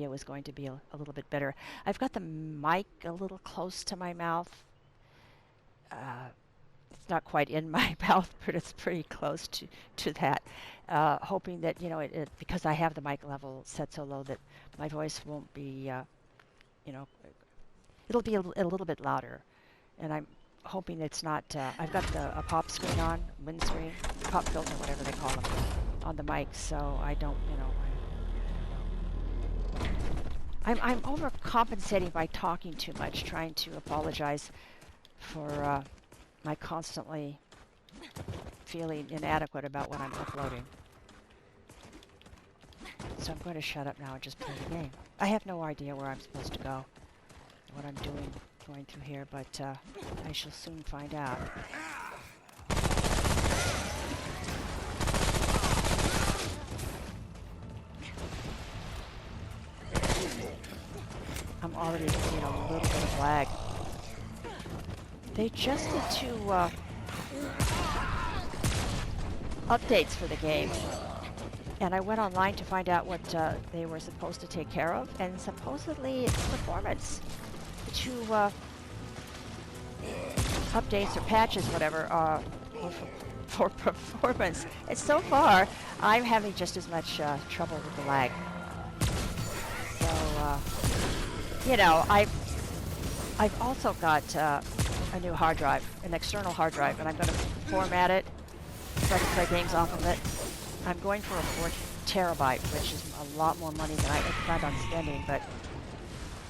audio is going to be a little bit better. I've got the mic a little close to my mouth. It's not quite in my mouth, but it's pretty close to that. Hoping that, because I have the mic level set so low that my voice won't be, you know, it'll be a little bit louder. And I'm hoping it's not, I've got a pop screen on, windscreen, pop filter, whatever they call them, on the mic, so I don't, I'm overcompensating by talking too much, trying to apologize for my constantly feeling inadequate about what I'm uploading. So I'm going to shut up now and just play the game. I have no idea where I'm supposed to go, what I'm doing, going through here, but I shall soon find out. I'm already getting a little bit of lag. They just did 2 updates for the game, and I went online to find out what they were supposed to take care of, and supposedly it's performance. The 2 updates or patches, whatever, for performance. And so far, I'm having just as much trouble with the lag. So, I've also got a new hard drive, an external hard drive, and I'm going to format it so I can play games off of it. I'm going for a 4 terabyte, which is a lot more money than I planned on spending, but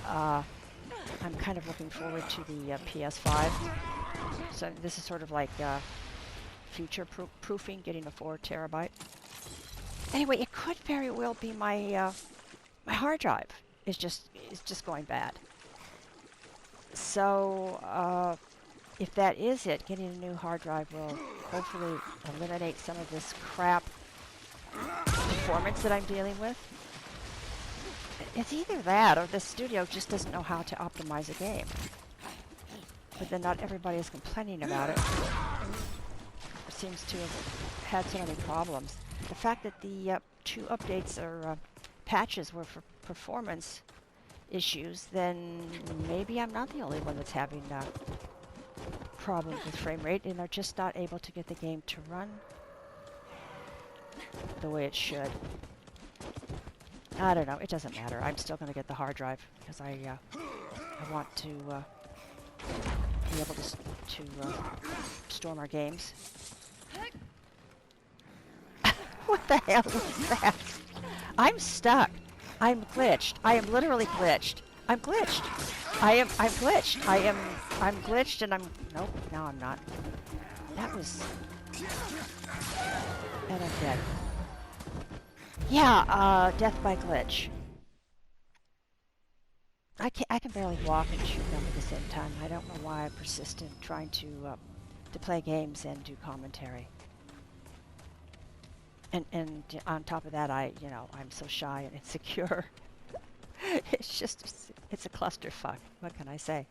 I'm kind of looking forward to the PS5. So this is sort of like future-proofing, getting a 4 terabyte. Anyway, it could very well be my my hard drive is just going bad. So if that is it, getting a new hard drive will hopefully eliminate some of this crap performance that I'm dealing with. It's either that or the studio just doesn't know how to optimize a game. But then not everybody is complaining about it. It seems to have had so many problems. The fact that the 2 updates or patches were for performance issues, then maybe I'm not the only one that's having problems with frame rate, and they're just not able to get the game to run the way it should. I don't know. It doesn't matter. I'm still going to get the hard drive because I want to be able to store my games. What the hell is that? I'm stuck. I'm glitched. I am literally glitched. I'm glitched. I'm glitched. I'm glitched and nope, now I'm not. That was, and I'm dead. Yeah, death by glitch. I can barely walk and shoot them at the same time. I don't know why I persist in trying to play games and do commentary. And on top of that, I'm so shy and insecure. It's a clusterfuck. What can I say?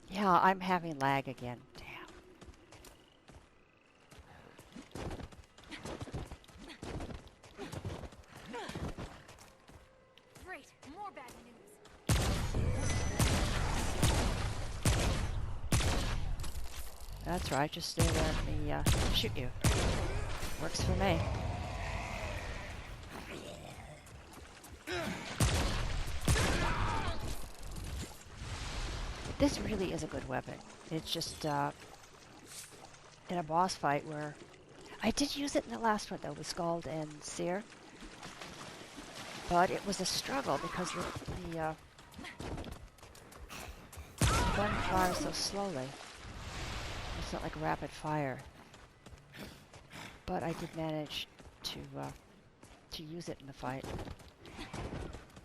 Yeah, I'm having lag again. Damn. Great, more bad news. That's right, just stay there and let me shoot you. Works for me. This really is a good weapon. It's just in a boss fight where I did use it in the last one though with Scald and Seer, but it was a struggle because the gun fires so slowly. It's not like rapid fire, but I did manage to use it in the fight.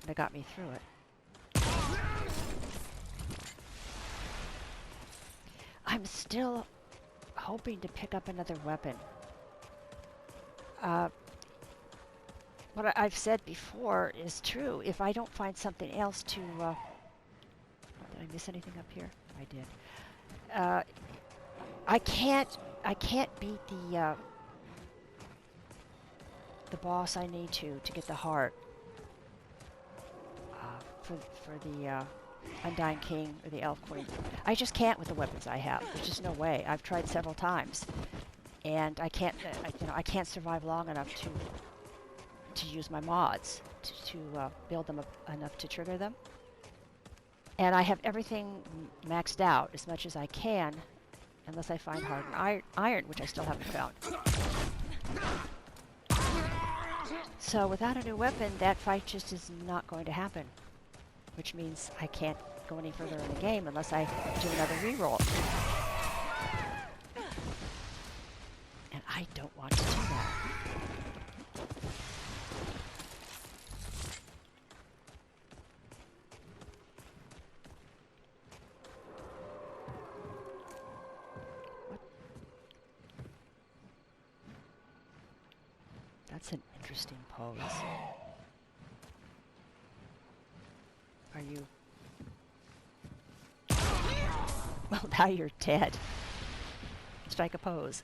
And it got me through it. I'm still hoping to pick up another weapon. What I've said before is true. If I don't find something else to... did I miss anything up here? I did. I can't I can't beat the boss I need to get the heart for the Undying King or the Elf Queen. I just can't with the weapons I have. There's just no way. I've tried several times, and I can't. I can't survive long enough to use my mods to build them up enough to trigger them. And I have everything maxed out as much as I can, unless I find hardened iron, which I still haven't found. So without a new weapon, that fight just is not going to happen, which means I can't go any further in the game unless I do another reroll. And I don't want to do that. What? That's an interesting pose. Are you... Well, now you're dead. Strike a pose.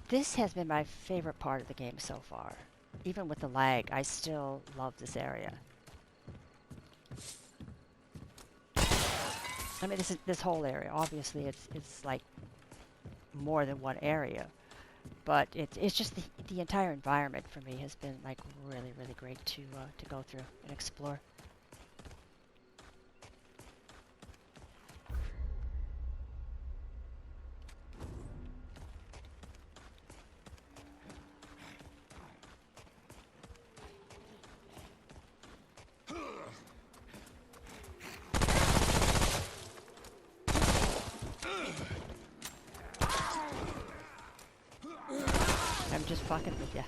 This has been my favorite part of the game so far. Even with the lag, I still love this area. I mean, this whole area. Obviously, it's like more than one area, but it's just the entire environment for me has been like really great to go through and explore. I'm just fucking with you.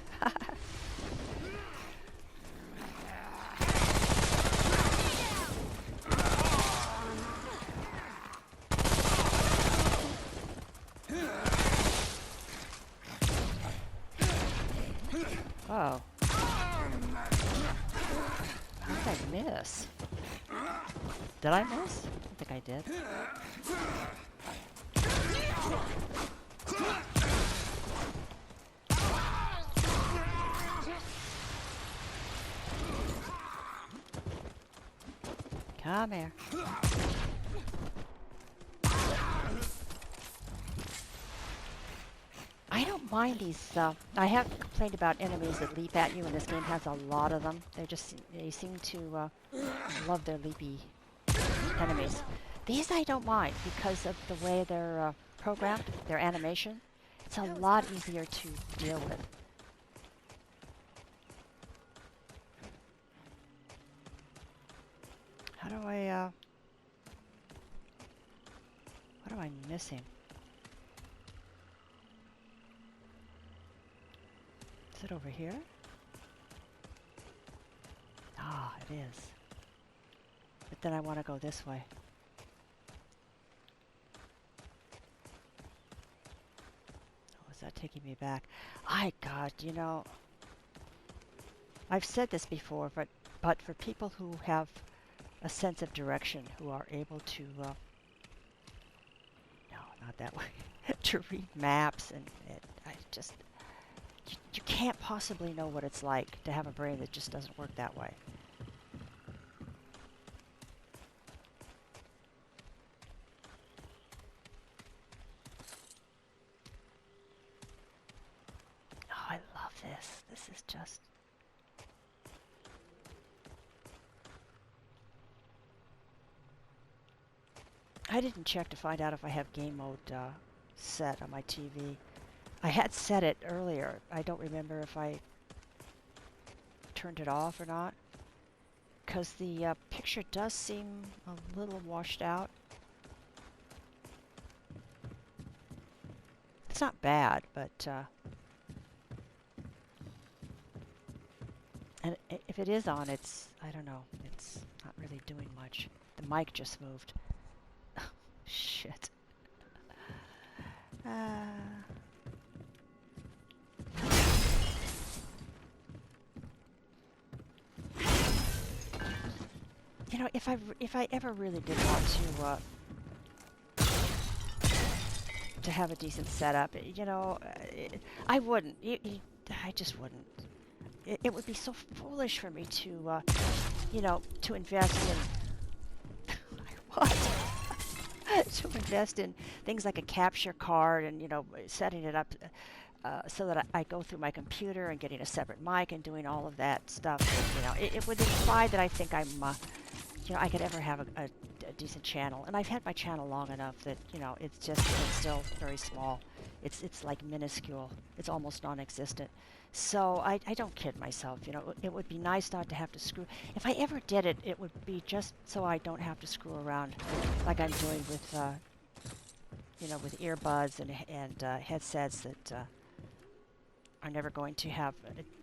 Oh. How did I miss? Did I miss? I don't think I did. Come here. I don't mind these, I have complained about enemies that leap at you, and this game has a lot of them. They seem to love their leapy enemies. These I don't mind because of the way they're programmed, their animation. It's a lot easier to deal with. How do I, what am I missing? Is it over here? Ah, it is. But then I want to go this way. Oh, is that taking me back? God, you know, I've said this before, but for people who have a sense of direction, who are able to, no, not that way, to read maps, and I just, you can't possibly know what it's like to have a brain that just doesn't work that way. Oh, I love this. This is just... I didn't check to find out if I have game mode set on my TV. I had set it earlier. I don't remember if I turned it off or not, because the picture does seem a little washed out. It's not bad, but And if it is on, it's, I don't know, it's not really doing much. The mic just moved. Shit. You know, if I ever really did want to have a decent setup, you know, I wouldn't. I just wouldn't. It would be so foolish for me to, you know, to invest in what? To invest in things like a capture card and, you know, setting it up so that I go through my computer and getting a separate mic and doing all of that stuff. You know, it would imply that I think I'm, you know, I could ever have a decent channel. And I've had my channel long enough that, you know, it's still very small. It's like minuscule. It's almost non-existent. So I don't kid myself, you know. It would be nice not to have to screw. If I ever did it, it would be just so I don't have to screw around like I'm doing with, you know, with earbuds and headsets that are never going to have,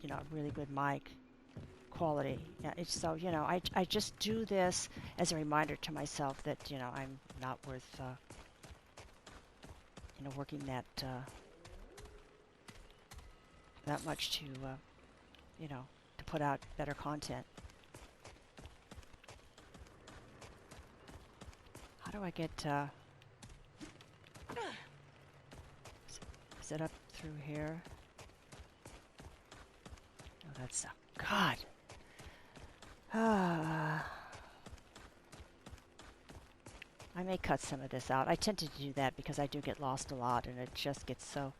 you know, a really good mic quality. Yeah, it's so, you know, I just do this as a reminder to myself that, you know, I'm not worth, you know, working that much to, you know, to put out better content. How do I get, is it up through here? Oh, that's, God. I may cut some of this out. I tend to do that because I do get lost a lot and it just gets so,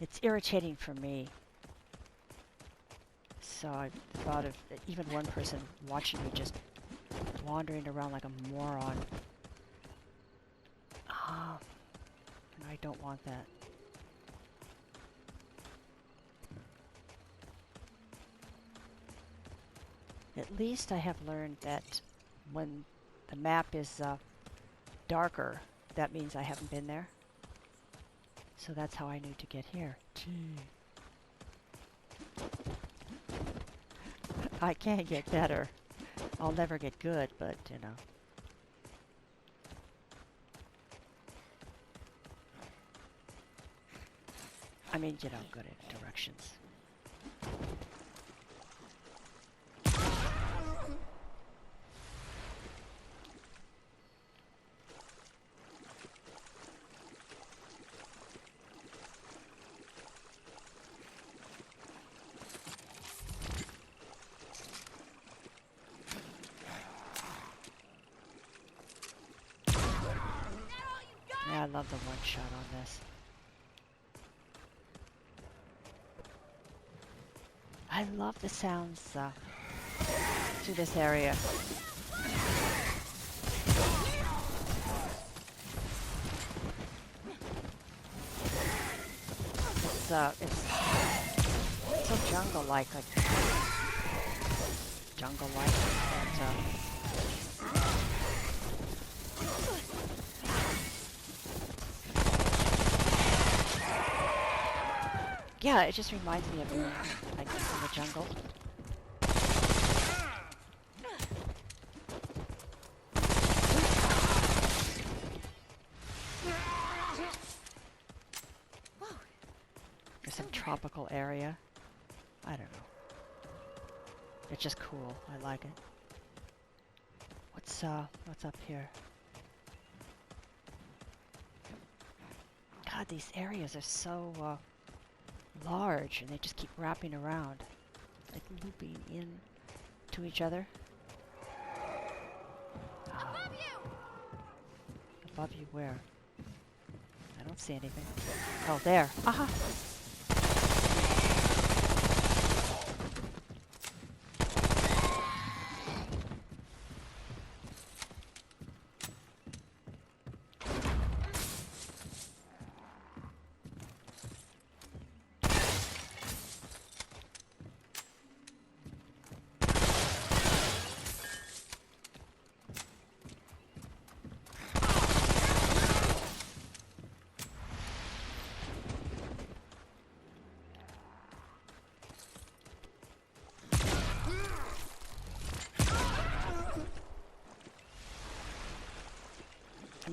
it's irritating for me. So I thought of even one person watching me just wandering around like a moron. And I don't want that. At least I have learned that when the map is darker, that means I haven't been there. So that's how I knew to get here. Gee. I can't get better. I'll never get good, but, you know. I mean, you know, good at directions. Yeah, I love the one shot on this. I love the sounds through this area. It's so jungle-like, jungle-like, but yeah, it just reminds me of being like in the jungle. Or some tropical area. I don't know. It's just cool. I like it. What's up here? God, these areas are so large, and they just keep wrapping around, like looping in to each other. Above you! Above you where? I don't see anything. Oh, there. Aha!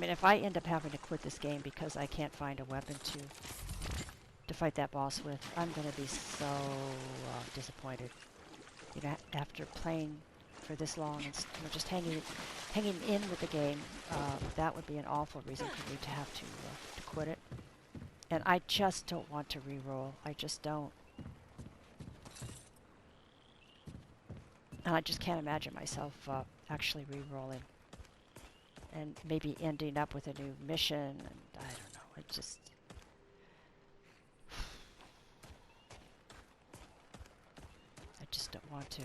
mean, if I end up having to quit this game because I can't find a weapon to fight that boss with, I'm gonna be so disappointed. You know, after playing for this long and just hanging in with the game, that would be an awful reason for me to have to quit it. And I just don't want to re-roll. I just don't. And I just can't imagine myself actually re-rolling and maybe ending up with a new mission. And I don't know. I just don't want to.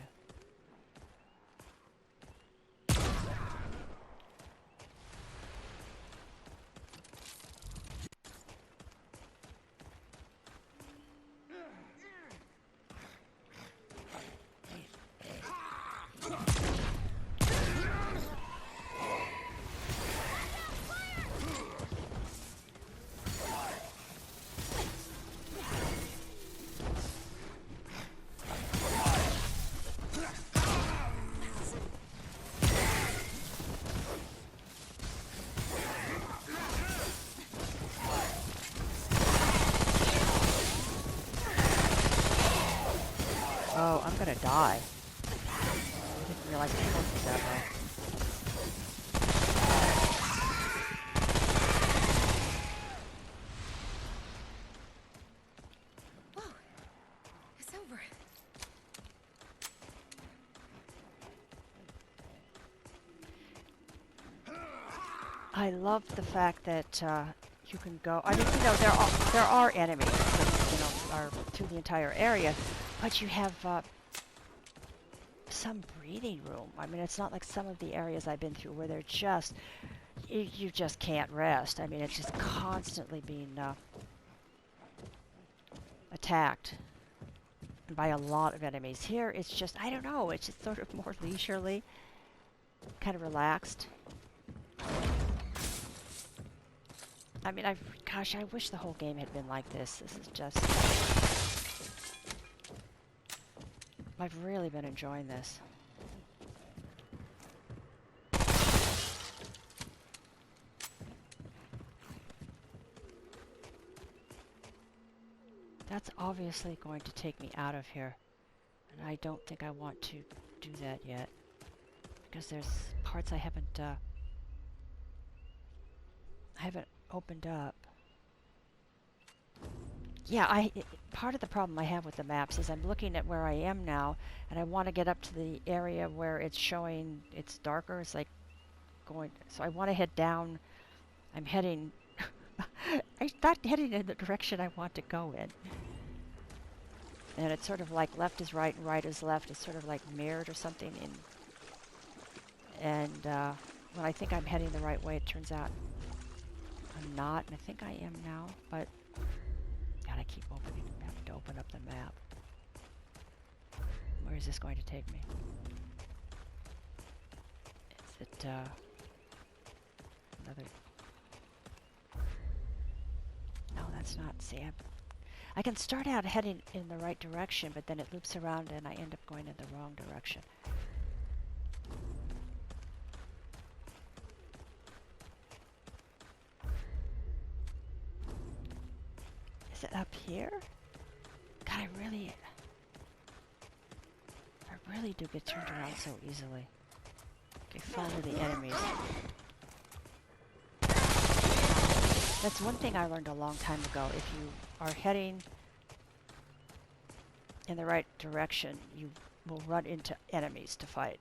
Oh, I'm gonna die. I didn't realize it worked that way. Whoa, it's over. I love the fact that you can go. I mean, you know, there are enemies that, you know, are through the entire area, but you have some breathing room. I mean, it's not like some of the areas I've been through where they're just you just can't rest. I mean, it's just constantly being attacked by a lot of enemies. Here, it's just, I don't know, it's just sort of more leisurely, kind of relaxed. I mean, gosh, I wish the whole game had been like this. This is just, I've really been enjoying this. That's obviously going to take me out of here. And I don't think I want to do that yet. Because there's parts I haven't opened up. Yeah, part of the problem I have with the maps is I'm looking at where I am now, and I want to get up to the area where it's showing it's darker. It's like going, so I want to head down. I'm heading, I'm not heading in the direction I want to go in. And it's sort of like left is right and right is left. It's sort of like mirrored or something. And when I think I'm heading the right way, it turns out I'm not. And I think I am now, but God, I keep having to open up the map. Where is this going to take me? Is it another? No, that's not. See, I can start out heading in the right direction, but then it loops around and I end up going in the wrong direction. Is it up here? God, I really do get turned around so easily. Okay, follow the enemies. That's one thing I learned a long time ago. If you are heading in the right direction, you will run into enemies to fight.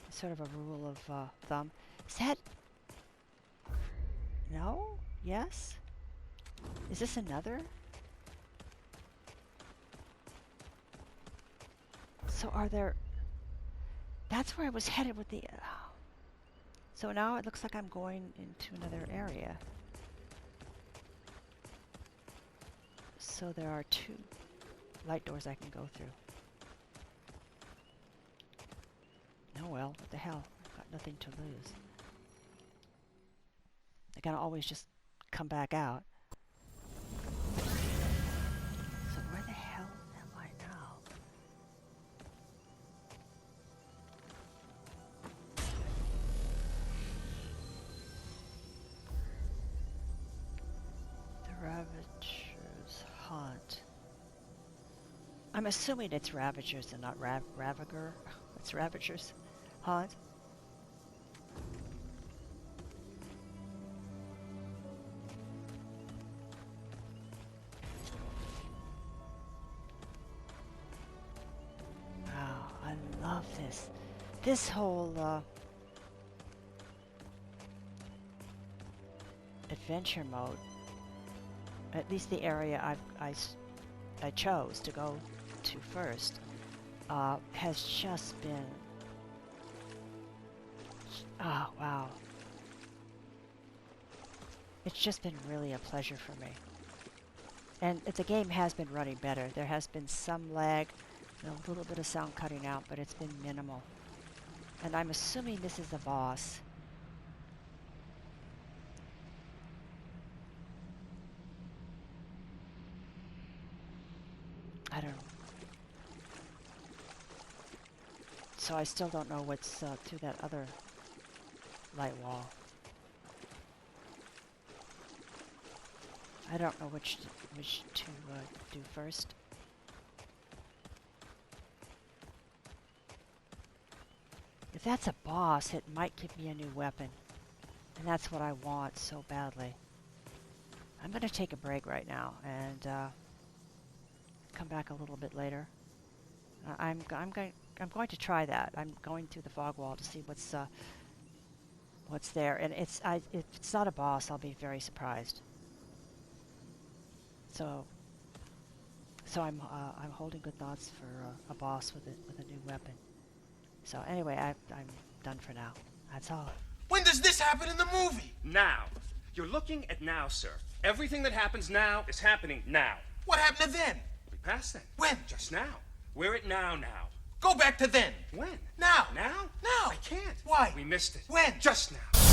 It's sort of a rule of thumb. Is that... No? Yes? Is this another? So are there... That's where I was headed with the... So now it looks like I'm going into another area. So there are 2 light doors I can go through. Oh well, what the hell? I've got nothing to lose. I can always just come back out. So where the hell am I now? Ravagers Haunt. I'm assuming it's Ravagers and not Ravager. It's Ravagers Haunt. Wow, I love this. This whole adventure mode, at least the area I chose to go to first, has just been, oh wow, it's just been really a pleasure for me. And the game has been running better. There has been some lag and a little bit of sound cutting out, but it's been minimal. And I'm assuming this is a boss. I don't know. So I still don't know what's through that other light wall. I don't know which to do first. If that's a boss, it might give me a new weapon. And that's what I want so badly. I'm going to take a break right now and come back a little bit later. I'm going to try that. I'm going through the fog wall to see what's there. And if it's not a boss, I'll be very surprised. So I'm holding good thoughts for a boss with a new weapon. So anyway, I'm done for now. That's all. When does this happen in the movie? Now. You're looking at now, sir. Everything that happens now is happening now. What happened to then? We passed then. When? Just now. We're at now. Go back to then. When? Now. Now? Now. I can't. Why? We missed it. When? Just now.